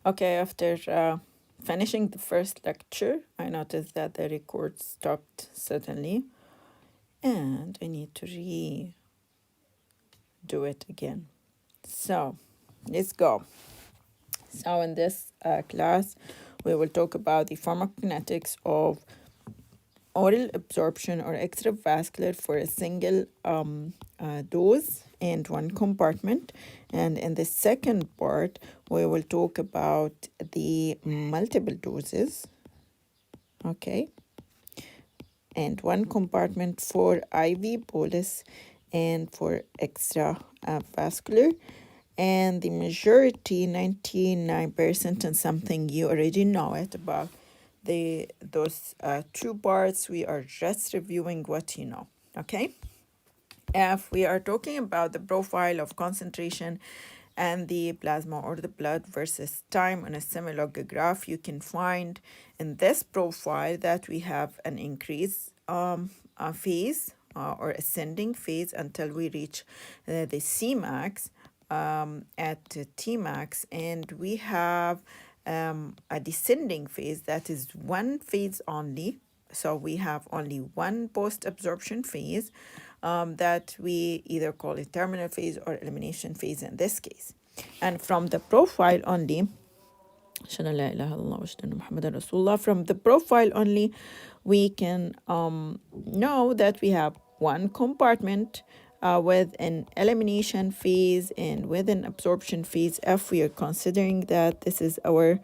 Okay, after finishing the first lecture, I noticed that the record stopped suddenly, and I need to redo it again. So, let's go. So, in this class, we will talk about the pharmacokinetics of oral absorption or extravascular for a single dose and one compartment. And in the second part, we will talk about the multiple doses, okay, and one compartment for IV bolus and for extravascular. And the majority, 99% and something, you already know it about those two parts. We are just reviewing what you know, okay? If we are talking about the profile of concentration and the plasma or the blood versus time on a semilog graph, you can find in this profile that we have an increase phase or ascending phase until we reach the Cmax at Tmax, and we have a descending phase that is one phase only. So we have only one post-absorption phase that we either call it terminal phase or elimination phase in this case. And from the profile only, from the profile only, we can know that we have one compartment with an elimination phase and with an absorption phase if we are considering that this is our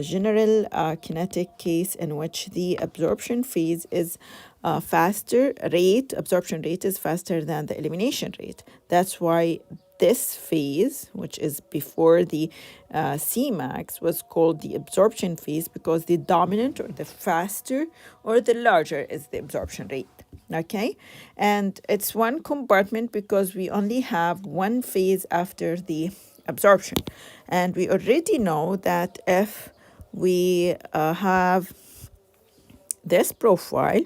general kinetic case in which the absorption phase is absorption rate is faster than the elimination rate. That's why this phase, which is before the Cmax, was called the absorption phase because the dominant or the faster or the larger is the absorption rate. Okay, and it's one compartment because we only have one phase after the absorption. And we already know that if we have this profile,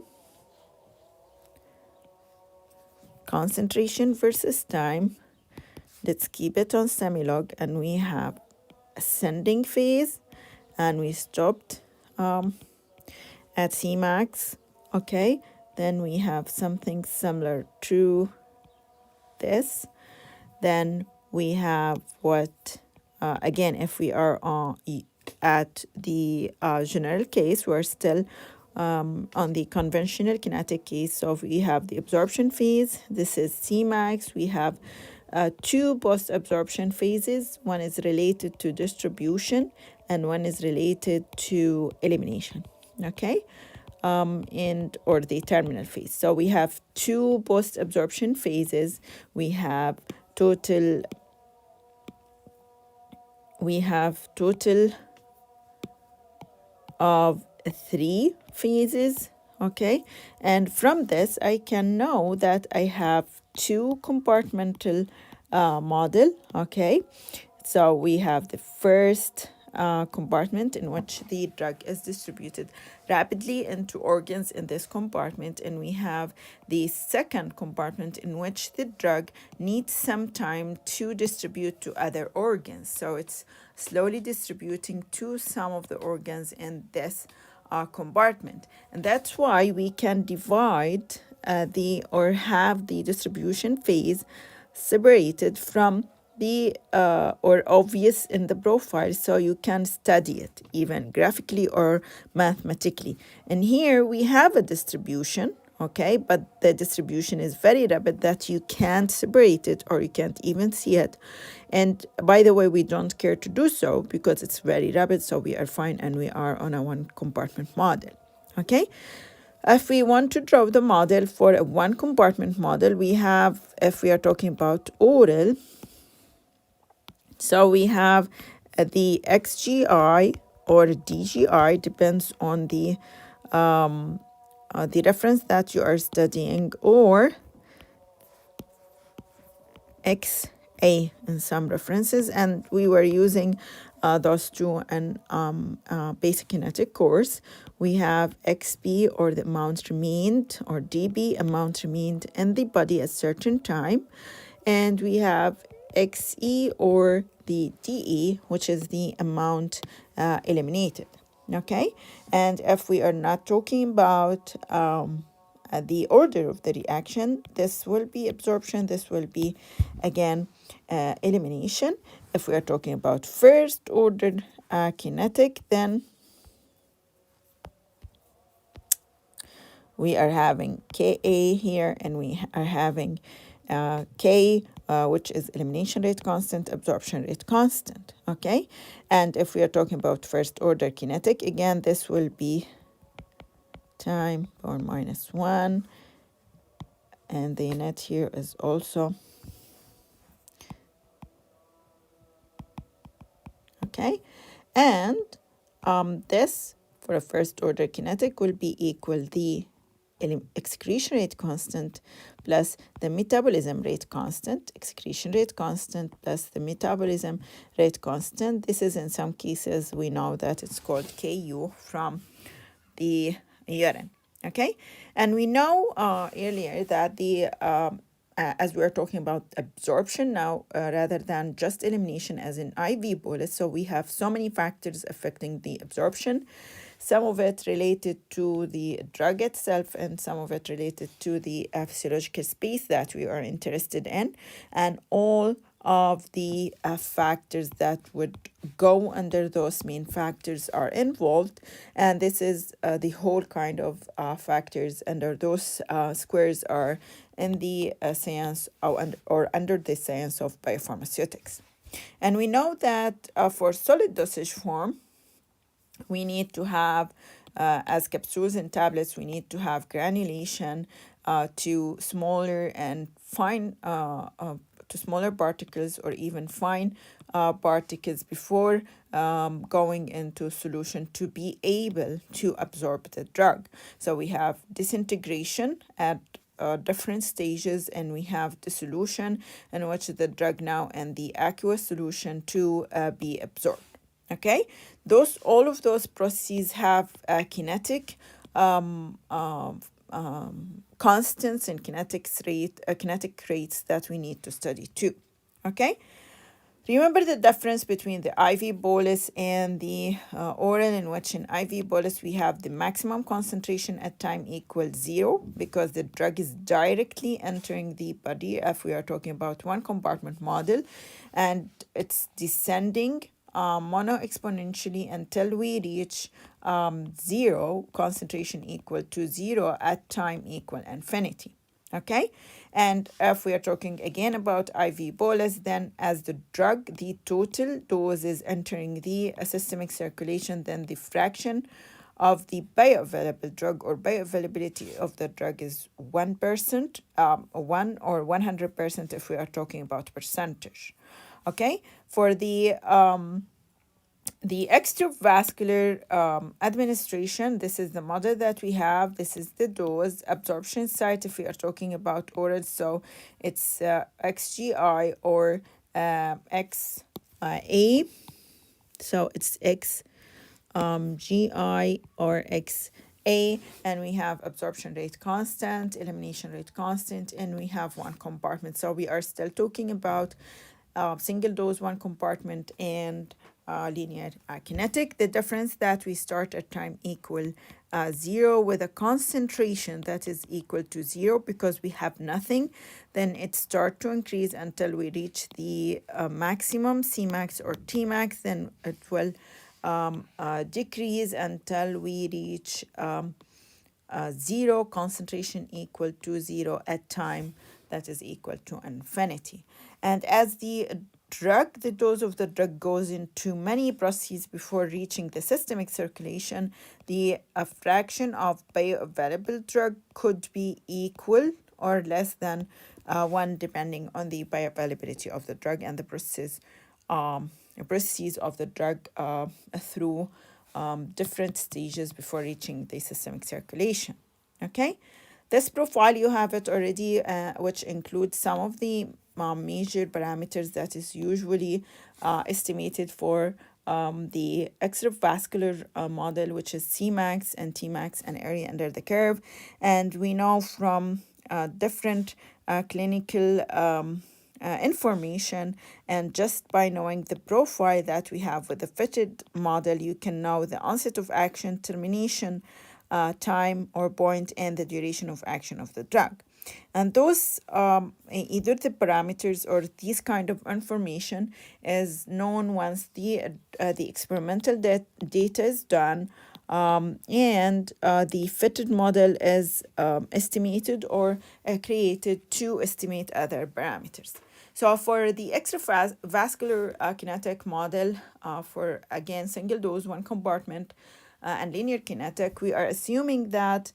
concentration versus time, let's keep it on semilog, and we have ascending phase, and we stopped at Cmax, okay? Then we have something similar to this. Then we have what, again, if we are at the general case, we're still on the conventional kinetic case. So we have the absorption phase. This is Cmax. We have two post-absorption phases. One is related to distribution and one is related to elimination, okay? Or the terminal phase. So we have two post-absorption phases. We have total of 3 phases, okay? And from this, I can know that I have two compartmental model, okay? So we have the first compartment in which the drug is distributed rapidly into organs in this compartment, and we have the second compartment in which the drug needs some time to distribute to other organs. So it's slowly distributing to some of the organs in this compartment, and that's why we can divide have the distribution phase separated from the or obvious in the profile, so you can study it even graphically or mathematically. And here we have a distribution, okay, but the distribution is very rapid that you can't separate it or you can't even see it. And by the way, we don't care to do so because it's very rapid, so we are fine and we are on a one compartment model, okay? If we want to draw the model for a one compartment model, we have, if we are talking about oral, so we have the XGI or DGI, depends on the reference that you are studying, or XA in some references, and we were using those two in basic kinetic course. We have XP or the amount remained, or DB, amount remained in the body at certain time, and we have XE or the DE, which is the amount eliminated. Okay, and if we are not talking about the order of the reaction, this will be absorption, this will be again elimination. If we are talking about first order kinetic, then we are having Ka here, and we are having K, which is elimination rate constant, absorption rate constant, okay? And if we are talking about first order kinetic, again, this will be time power minus 1, and the net here is also, okay? And this, for a first order kinetic, will be equal the excretion rate constant plus the metabolism rate constant, excretion rate constant plus the metabolism rate constant. This is, in some cases, we know that it's called Ku from the urine, okay? And we know earlier that the as we're talking about absorption now, rather than just elimination as in IV bolus, so we have so many factors affecting the absorption, some of it related to the drug itself and some of it related to the physiological space that we are interested in, and all of the factors that would go under those main factors are involved, and this is the whole kind of factors under those squares are in the science or under the science of biopharmaceutics. And we know that for solid dosage form, we need to have, as capsules and tablets, we need to have granulation to smaller and fine, to smaller particles or even fine particles before going into solution to be able to absorb the drug. So we have disintegration at different stages, and we have the solution in which the drug now and the aqueous solution to be absorbed. Okay, all of those processes have kinetic constants and kinetic rates that we need to study too. Okay, remember the difference between the IV bolus and the oral, in which in IV bolus we have the maximum concentration at time equals 0 because the drug is directly entering the body if we are talking about one compartment model, and it's descending mono exponentially until we reach 0, concentration equal to 0 at time equal infinity. Okay, and if we are talking again about IV bolus, then as the drug, the total dose is entering the systemic circulation, then the fraction of the bioavailable drug or bioavailability of the drug is 1%, 1 or 100% if we are talking about percentage. Okay, for the extravascular administration, this is the model that we have. This is the dose absorption site if we are talking about oral. So it's XGI or XA. So it's XGI or XA, and we have absorption rate constant, elimination rate constant, and we have one compartment. So we are still talking about single dose, one compartment, and linear kinetic. The difference that we start at time equal 0 with a concentration that is equal to 0 because we have nothing. Then it start to increase until we reach the maximum Cmax or Tmax. Then it will decrease until we reach 0, concentration equal to 0 at time that is equal to infinity. And as the dose of the drug goes into many processes before reaching the systemic circulation, the fraction of bioavailable drug could be equal or less than 1 depending on the bioavailability of the drug and the processes of the drug through different stages before reaching the systemic circulation. Okay, this profile you have it already, which includes some of the major parameters that is usually estimated for the extravascular model, which is Cmax and Tmax and area under the curve. And we know from different clinical information, and just by knowing the profile that we have with the fitted model, you can know the onset of action, termination time or point, and the duration of action of the drug. And those either the parameters or these kind of information is known once the experimental data is done, and the fitted model is estimated or created to estimate other parameters. So for the extravascular kinetic model, for again single dose, one compartment, and linear kinetic, we are assuming that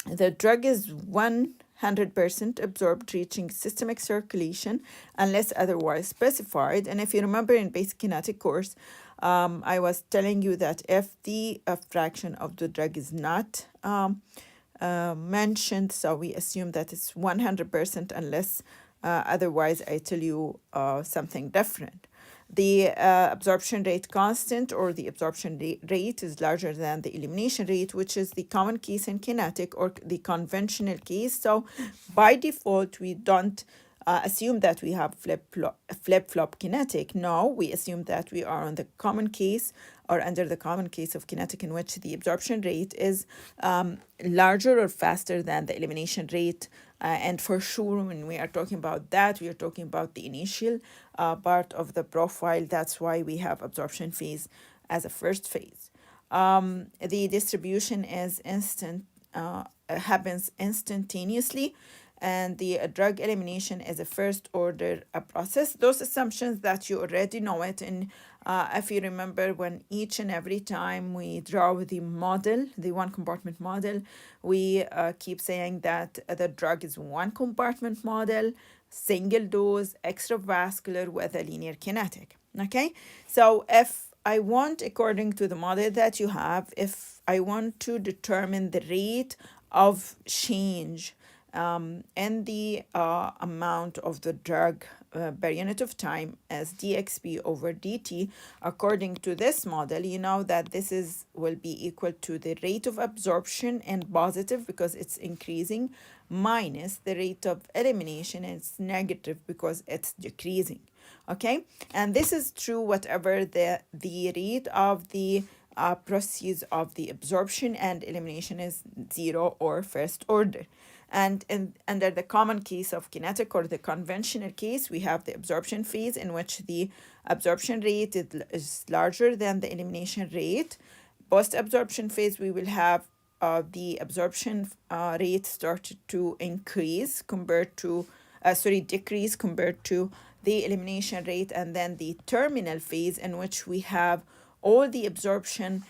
the drug is 100% absorbed, reaching systemic circulation unless otherwise specified. And if you remember in basic kinetic course, I was telling you that if the fraction of the drug is not mentioned, so we assume that it's 100% unless otherwise I tell you something different. The absorption rate constant or the absorption rate is larger than the elimination rate, which is the common case in kinetic or the conventional case. So by default, we don't assume that we have flip-flop kinetic. No, we assume that we are on the common case or under the common case of kinetic, in which the absorption rate is larger or faster than the elimination rate. And for sure, when we are talking about that, we are talking about the initial part of the profile. That's why we have absorption phase as a first phase. The distribution is happens instantaneously, and the drug elimination is a first order process. Those assumptions that you already know it, and if you remember, when each and every time we draw the model, the one compartment model, we keep saying that the drug is one compartment model, single dose, extravascular with a linear kinetic. Okay, so if I want, according to the model that you have, if I want to determine the rate of change and the amount of the drug per unit of time as dxp over dt, according to this model, you know that this will be equal to the rate of absorption and positive because it's increasing, minus the rate of elimination, and it's negative because it's decreasing. Okay, and this is true whatever the rate of the processes of the absorption and elimination is zero or first order. And under the common case of kinetic or the conventional case, we have the absorption phase in which the absorption rate is larger than the elimination rate. Post-absorption phase, we will have the absorption rate start to increase compared to, decrease compared to the elimination rate. And then the terminal phase in which we have all the absorption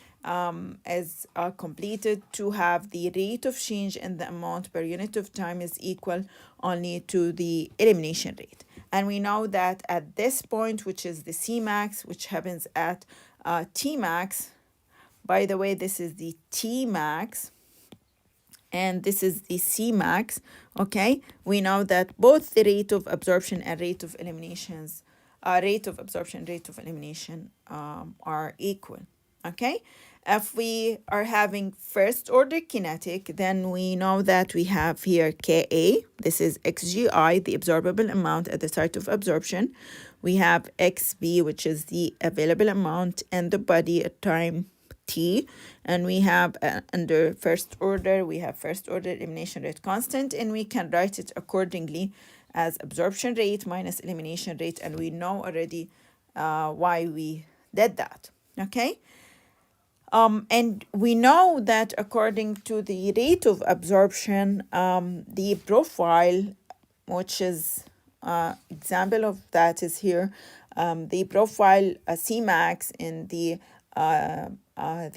is completed to have the rate of change in the amount per unit of time is equal only to the elimination rate. And we know that at this point, which is the Cmax, which happens at Tmax, by the way, this is the Tmax, and this is the Cmax, okay? We know that both the rate of absorption and rate of eliminations, rate of absorption, rate of elimination are equal, okay? If we are having first order kinetic, then we know that we have here Ka, this is Xgi, the absorbable amount at the site of absorption. We have Xb, which is the available amount in the body at time T, and we have under first order, we have first order elimination rate constant, and we can write it accordingly as absorption rate minus elimination rate, and we know already why we did that, okay? And we know that according to the rate of absorption, the profile, which is example of that is here, the profile Cmax in the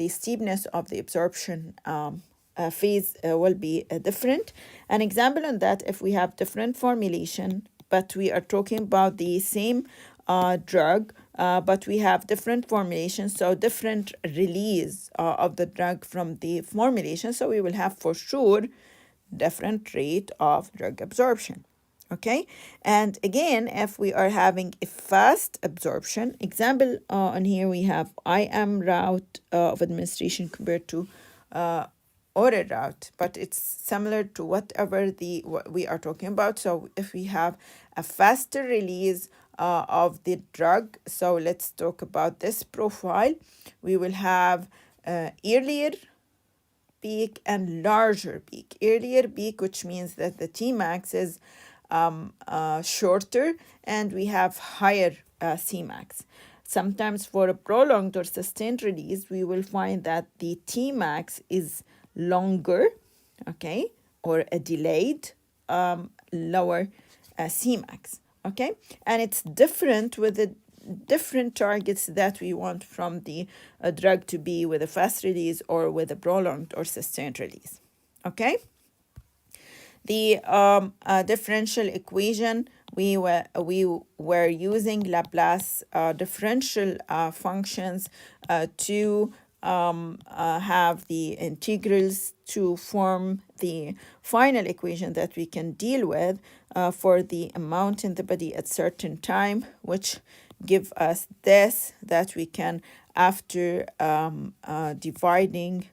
steepness of the absorption phase will be different. An example on that, if we have different formulation, but we are talking about the same drug, but we have different formulations, so different release of the drug from the formulation, so we will have for sure different rate of drug absorption. Okay, and again, if we are having a fast absorption, example on here we have IM route of administration compared to oral route, but it's similar to whatever what we are talking about. So if we have a faster release of the drug, so let's talk about this profile. We will have earlier peak and larger peak. Earlier peak, which means that the Tmax is shorter, and we have higher Cmax. Sometimes for a prolonged or sustained release, we will find that the Tmax is longer, okay, or a delayed lower Cmax, okay, and it's different with the different targets that we want from the drug to be with a fast release or with a prolonged or sustained release, okay. The differential equation, we were using Laplace differential functions to have the integrals to form the final equation that we can deal with for the amount in the body at certain time, which give us this that we can, after dividing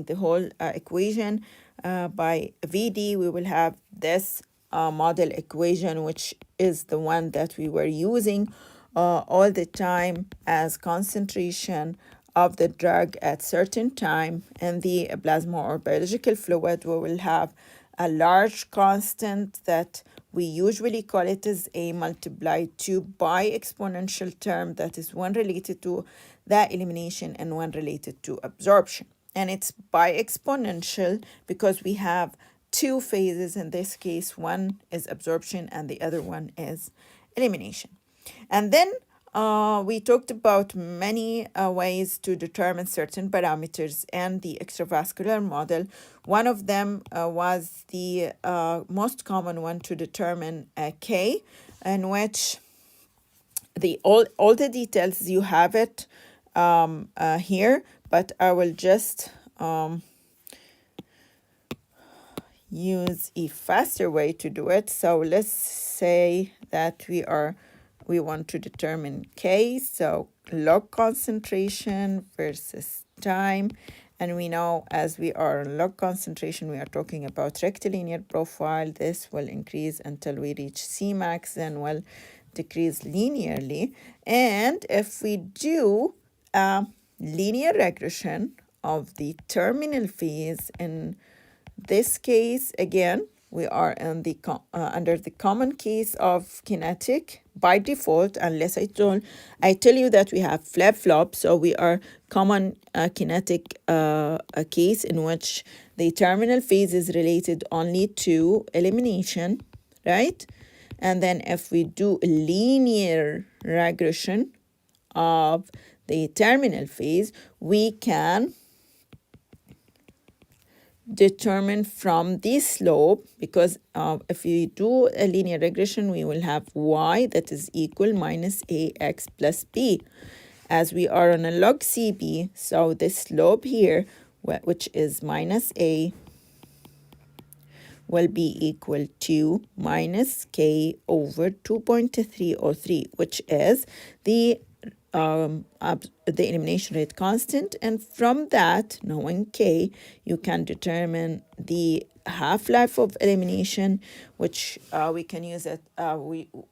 the whole equation by VD, we will have this model equation, which is the one that we were using all the time as concentration of the drug at certain time. And the plasma or biological fluid, we will have a large constant that we usually call it as A multiplied 2 by exponential term, that is one related to the elimination and one related to absorption. And it's by exponential because we have two phases in this case. One is absorption and the other one is elimination. And then we talked about many ways to determine certain parameters and the extravascular model. One of them was the most common one to determine K, in which all the details you have it here, but I will just use a faster way to do it. So let's say that we want to determine K, so log concentration versus time. And we know as we are on log concentration, we are talking about rectilinear profile. This will increase until we reach Cmax, then will decrease linearly. And if we do a linear regression of the terminal phase, in this case, again, we are in the under the common case of kinetic by default, unless I tell you that we have flip-flop. So we are common kinetic a case in which the terminal phase is related only to elimination, right? And then if we do a linear regression of the terminal phase, we can determine from the slope, because if we do a linear regression, we will have y that is equal minus ax plus b, as we are on a log CB. So the slope here, which is minus a, will be equal to minus k over 2.303, which is the elimination rate constant. And from that, knowing k, you can determine the half-life of elimination, which we can use it,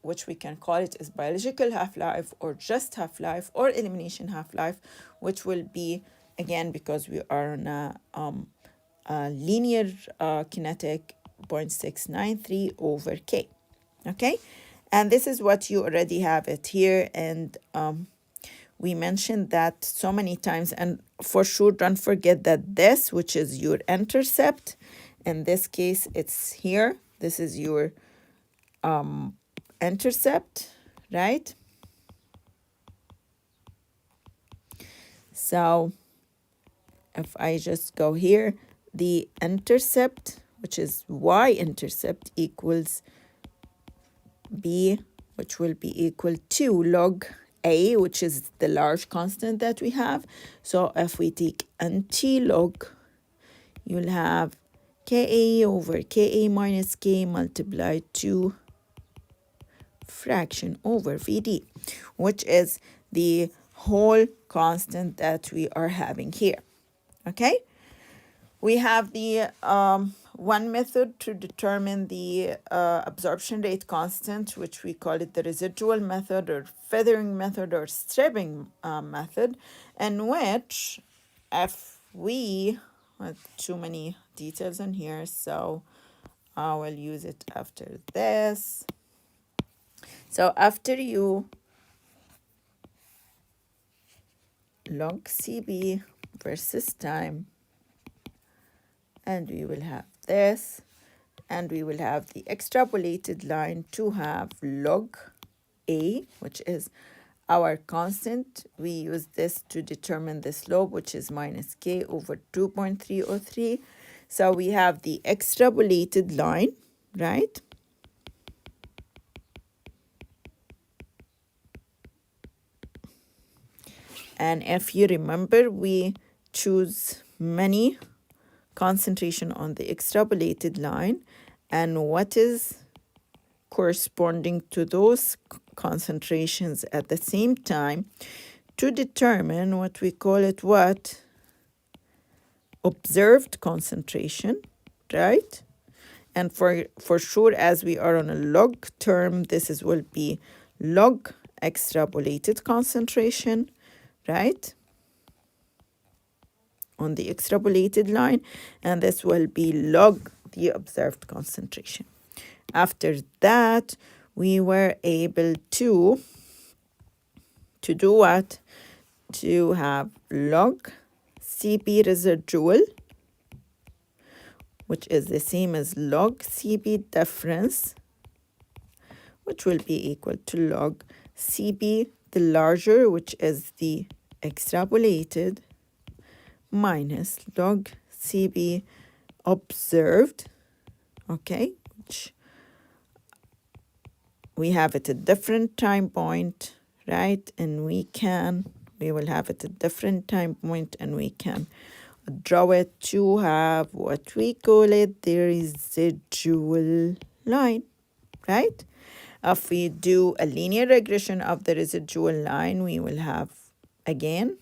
which we can call it as biological half-life or just half-life or elimination half-life, which will be, again, because we are on a linear kinetic, 0.693 over k. Okay, and this is what you already have it here. And we mentioned that so many times, and for sure don't forget that this, which is your intercept, in this case it's here, this is your intercept, right? So if I just go here, the intercept, which is y-intercept, equals b, which will be equal to log a, which is the large constant that we have. So if we take anti-log, you'll have ka over ka minus k multiplied to fraction over vd, which is the whole constant that we are having here. Okay, we have the one method to determine the absorption rate constant, which we call it the residual method or feathering method or stripping method, in which if we too many details in here, so I will use it after this. So after you log CB versus time, and we will have this, and we will have the extrapolated line to have log A, which is our constant. We use this to determine the slope, which is minus k over 2.303. So we have the extrapolated line, right? And if you remember, we choose many concentration on the extrapolated line, and what is corresponding to those concentrations at the same time to determine what we call it what? Observed concentration, right? And for sure, as we are on a log term, this will be log extrapolated concentration, right? On the extrapolated line, and this will be log the observed concentration. After that, we were able to do what? To have log CB residual, which is the same as log CB difference, which will be equal to log CB the larger, which is the extrapolated, minus log CB observed, okay, which we have it at different time point, right? And we will have it at different time point, and we can draw it to have what we call it the residual line, right? If we do a linear regression of the residual line, we will have, again,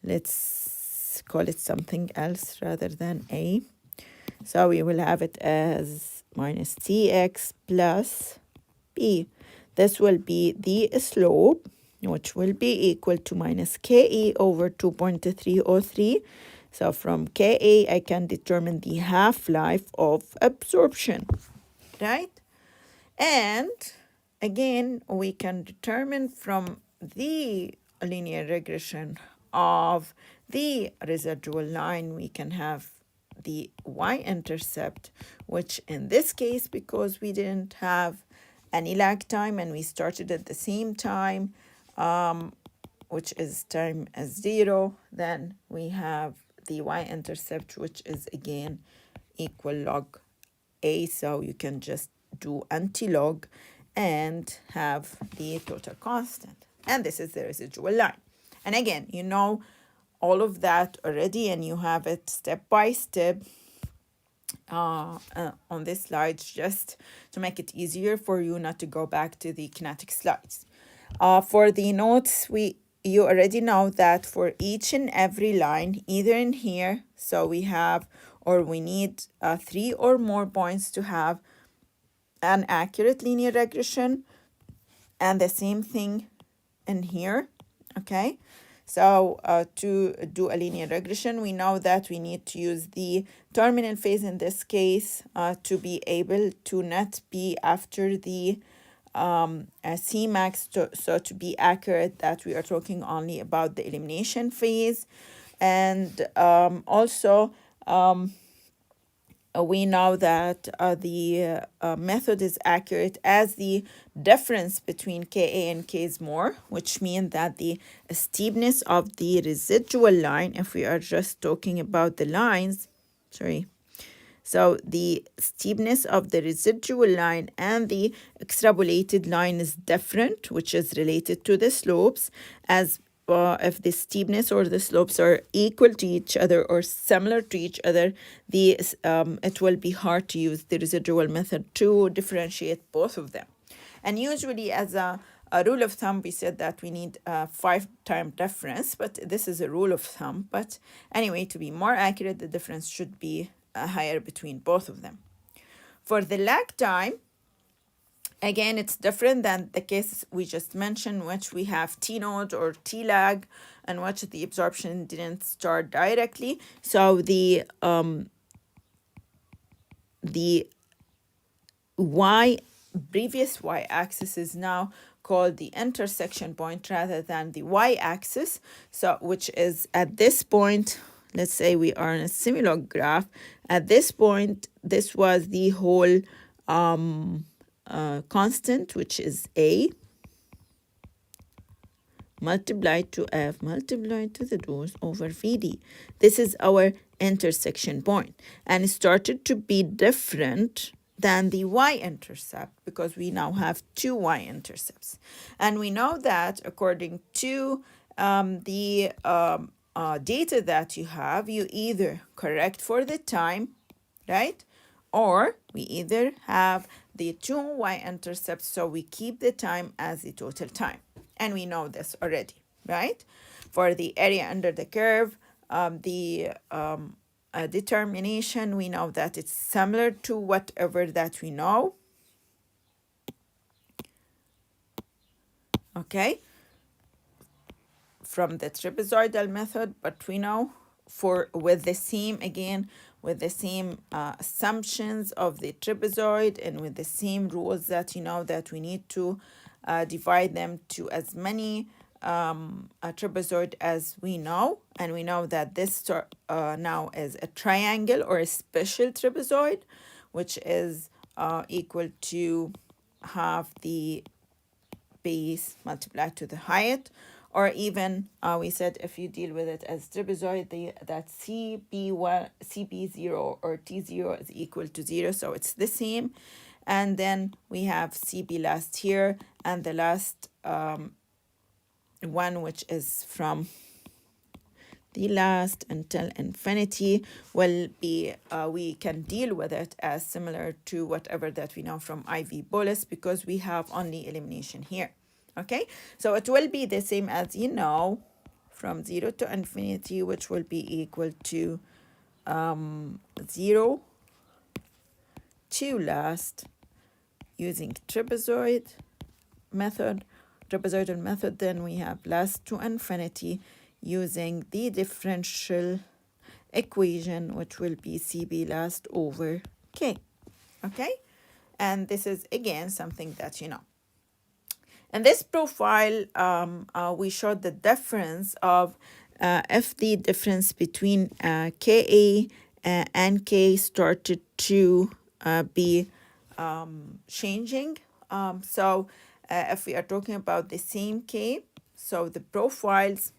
let's call it something else rather than A. So we will have it as minus Tx plus B. This will be the slope, which will be equal to minus Ke over 2.303. So from Ka, I can determine the half-life of absorption, right? And again, we can determine from the linear regression of the residual line, we can have the y-intercept, which in this case, because we didn't have any lag time and we started at the same time, which is time as 0, then we have the y-intercept, which is again equal log A. So you can just do anti-log and have the total constant. And this is the residual line. And again, you know all of that already, and you have it step by step on this slide, just to make it easier for you not to go back to the kinetic slides. For the notes, you already know that for each and every line, either in here, so we have, or we need 3 or more points to have an accurate linear regression, and the same thing in here, okay? So to do a linear regression, we know that we need to use the terminal phase in this case to be able to not be after the Cmax, so to be accurate that we are talking only about the elimination phase. And also we know that the method is accurate as the difference between Ka and K is more, which means that the steepness of the residual line, if we are just talking about the lines, so the steepness of the residual line and the extrapolated line is different, which is related to the slopes, as if the steepness or the slopes are equal to each other or similar to each other, it will be hard to use the residual method to differentiate both of them. And usually as a a rule of thumb, we said that we need a 5-time difference, but this is a rule of thumb. But anyway, to be more accurate, the difference should be higher between both of them. For the lag time, again, it's different than the case we just mentioned, which we have T node or T lag, and which the absorption didn't start directly. So the previous y-axis is now called the intersection point rather than the y-axis. So which is at this point, let's say we are in a similar graph. At this point, this was the whole constant, which is A, multiplied to F, multiplied to the dose over VD. This is our intersection point. And it started to be different than the y-intercept because we now have two y-intercepts. And we know that according to the data that you have, you either correct for the time, right? Or we either have the two y-intercepts, so we keep the time as the total time. And we know this already, right? For the area under the curve, the determination, we know that it's similar to whatever that we know. Okay, from the trapezoidal method, but we know with the same, again, with the same assumptions of the trapezoid and with the same rules that you know that we need to divide them to as many trapezoid as we know. And we know that this now is a triangle or a special trapezoid, which is equal to half the base multiplied to the height. Or even we said if you deal with it as trapezoid, that CB1, CB0 or T0 is equal to 0, so it's the same. And then we have CB last here, and the last one, which is from the last until infinity, will be, we can deal with it as similar to whatever that we know from IV bolus because we have only elimination here. Okay, so it will be the same as you know from 0 to infinity, which will be equal to 0 to last using trapezoidal method. Then we have last to infinity using the differential equation, which will be CB last over K. Okay, and this is again something that you know. In this profile, we showed the difference of if the difference between Ka and K started to be changing. So if we are talking about the same K, so the profiles,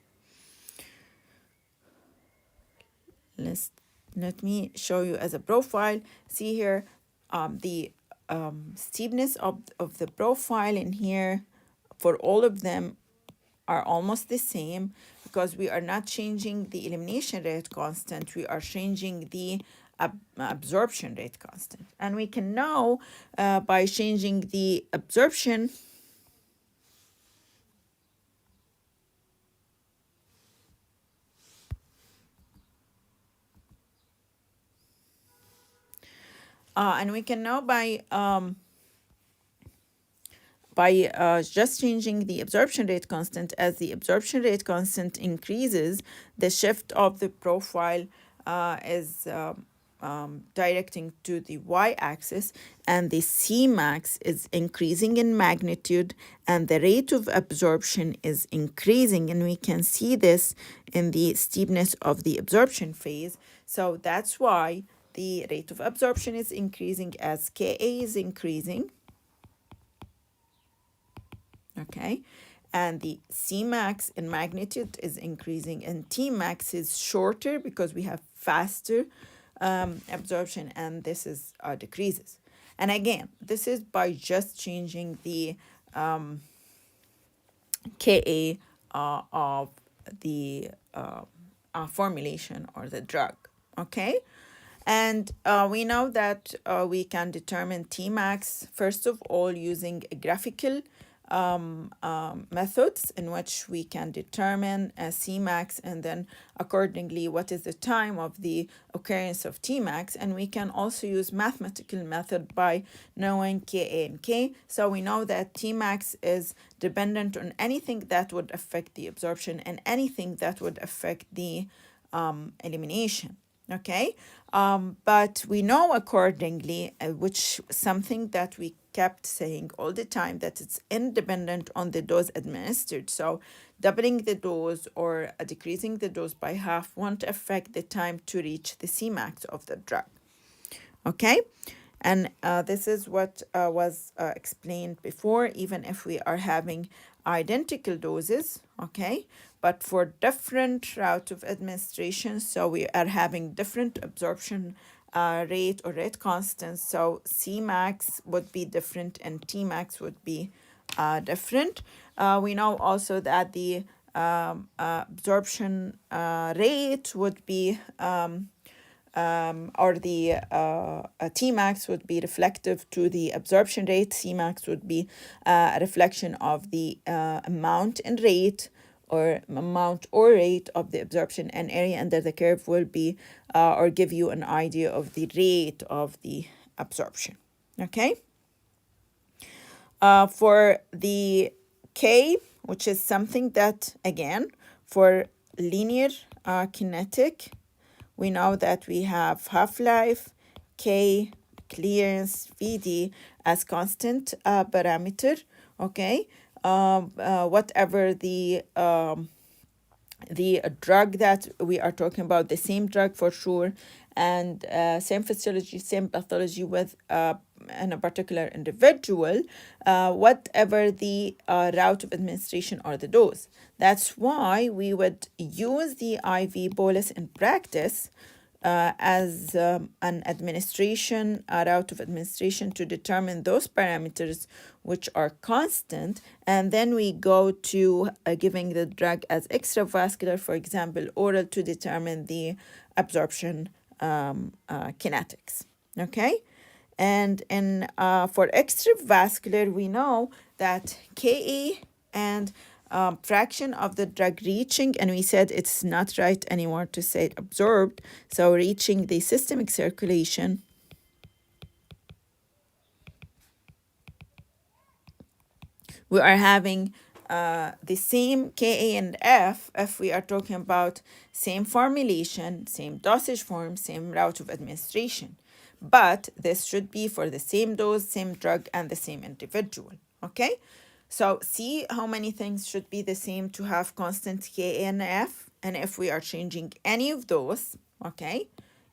let me show you as a profile. See here, the steepness of the profile in here for all of them are almost the same because we are not changing the elimination rate constant, we are changing the absorption rate constant. And we can know by changing the absorption and we can know by just changing the absorption rate constant. As the absorption rate constant increases, the shift of the profile is directing to the y-axis, and the Cmax is increasing in magnitude and the rate of absorption is increasing, and we can see this in the steepness of the absorption phase. So that's why the rate of absorption is increasing as Ka is increasing. Okay, and the Cmax in magnitude is increasing, and Tmax is shorter because we have faster absorption, and this is decreases. And again, this is by just changing the Ka of the formulation or the drug. Okay, and we know that we can determine Tmax first of all using a graphical methods in which we can determine Cmax, and then accordingly what is the time of the occurrence of Tmax. And we can also use mathematical method by knowing Ka and K. So we know that Tmax is dependent on anything that would affect the absorption and anything that would affect the elimination. Okay, but we know accordingly, which something that we kept saying all the time, that it's independent on the dose administered. So doubling the dose or decreasing the dose by half won't affect the time to reach the Cmax of the drug. Okay, and this is what was explained before, even if we are having identical doses, okay, but for different route of administration. So we are having different absorption rate or rate constant. So Cmax would be different and Tmax would be different. We know also that the absorption rate would be or the Tmax would be reflective to the absorption rate. Cmax would be a reflection of the amount and rate or amount or rate of the absorption, and area under the curve will be or give you an idea of the rate of the absorption. Okay. For the K, which is something that, again, for linear kinetic, we know that we have half-life, K, clearance, Vd as constant parameter, okay? Whatever the drug that we are talking about, the same drug for sure, and same physiology, same pathology with in a particular individual, whatever the route of administration or the dose. That's why we would use the IV bolus in practice as an administration, a route of administration to determine those parameters which are constant, and then we go to giving the drug as extravascular, for example, oral, to determine the absorption kinetics. Okay, and in for extravascular, we know that Ka and fraction of the drug reaching, and we said it's not right anymore to say absorbed, so reaching the systemic circulation we are having the same Ka and F if we are talking about same formulation, same dosage form, same route of administration. But this should be for the same dose, same drug, and the same individual. Okay? So see how many things should be the same to have constant Ka and F. And if we are changing any of those, okay,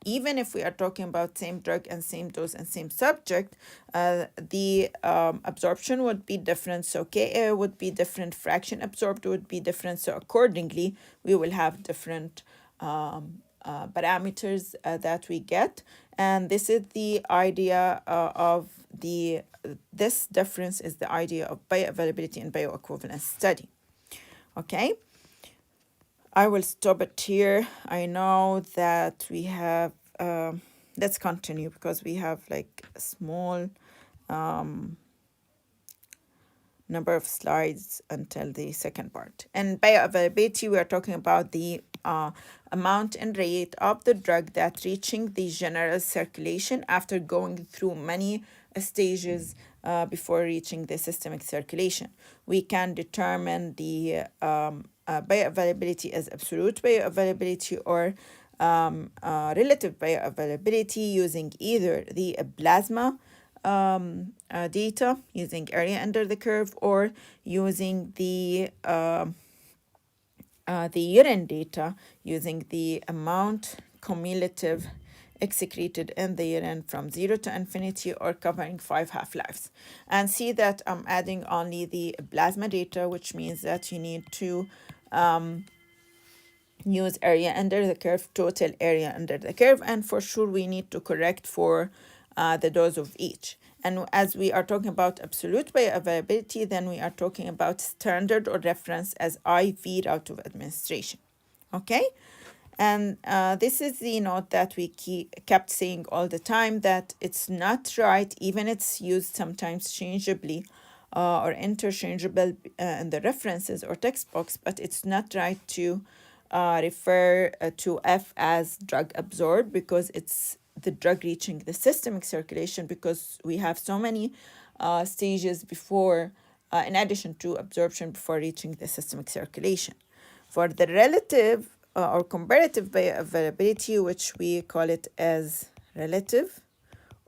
even if we are talking about same drug and same dose and same subject, the absorption would be different. So Ka would be different, fraction absorbed would be different. So accordingly, we will have different parameters that we get. And this is the idea of this difference is the idea of bioavailability and bioequivalence study. Okay. I will stop it here. I know that we have, let's continue because we have like a small number of slides until the second part. And bioavailability, we are talking about the amount and rate of the drug that reaching the general circulation after going through many stages before reaching the systemic circulation. We can determine the bioavailability as absolute bioavailability or relative bioavailability using either the plasma data, using area under the curve, or using the urine data, using the amount cumulative excreted in the urine from 0 to infinity or covering 5 half-lives. And see that I'm adding only the plasma data, which means that you need to use area under the curve, total area under the curve, and for sure we need to correct for the dose of each. And as we are talking about absolute bioavailability, then we are talking about standard or reference as IV route of administration. Okay? And this is the note that we kept saying all the time, that it's not right, even it's used sometimes changeably, or interchangeable in the references or textbooks, but it's not right to refer to F as drug absorbed, because it's the drug reaching the systemic circulation, because we have so many stages before, in addition to absorption, before reaching the systemic circulation. For the relative or comparative bioavailability, which we call it as relative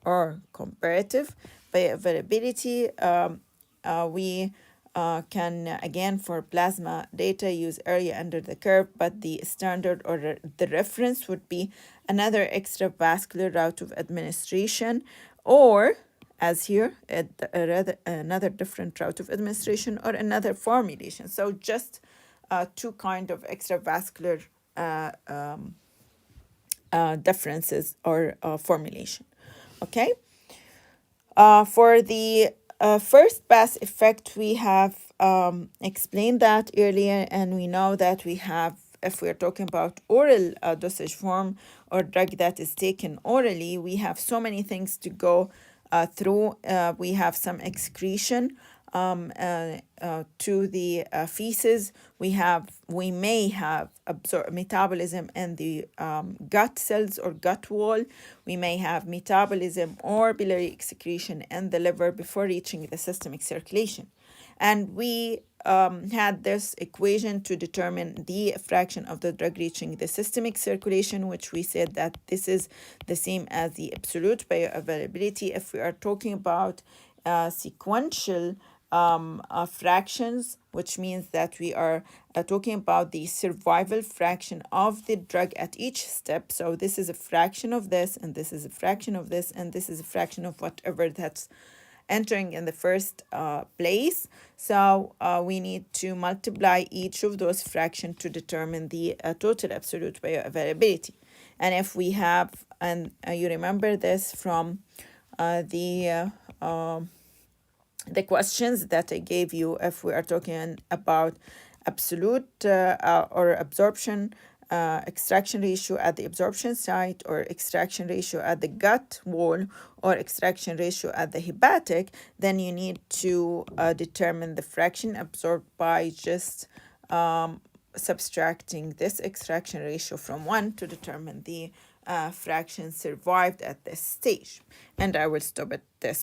or comparative bioavailability, we can, again, for plasma data, use area under the curve, but the standard or the reference would be another extravascular route of administration, or as here, another different route of administration, or another formulation. So just two kind of extravascular differences or formulation. Okay. For the first pass effect, we have explained that earlier, and we know that we have, if we're talking about oral dosage form or drug that is taken orally, we have so many things to go through. We have some excretion to the feces. We may have metabolism in the gut cells or gut wall. We may have metabolism or biliary excretion in the liver before reaching the systemic circulation. And we had this equation to determine the fraction of the drug reaching the systemic circulation, which we said that this is the same as the absolute bioavailability. If we are talking about sequential fractions, which means that we are talking about the survival fraction of the drug at each step. So this is a fraction of this, and this is a fraction of this, and this is a fraction of whatever that's entering in the first place. So we need to multiply each of those fractions to determine the total absolute bioavailability. And if we have, and you remember this from the questions that I gave you, if we are talking about absolute or absorption extraction ratio at the absorption site, or extraction ratio at the gut wall, or extraction ratio at the hepatic, then you need to determine the fraction absorbed by just subtracting this extraction ratio from 1 to determine the fraction survived at this stage. And I will stop at this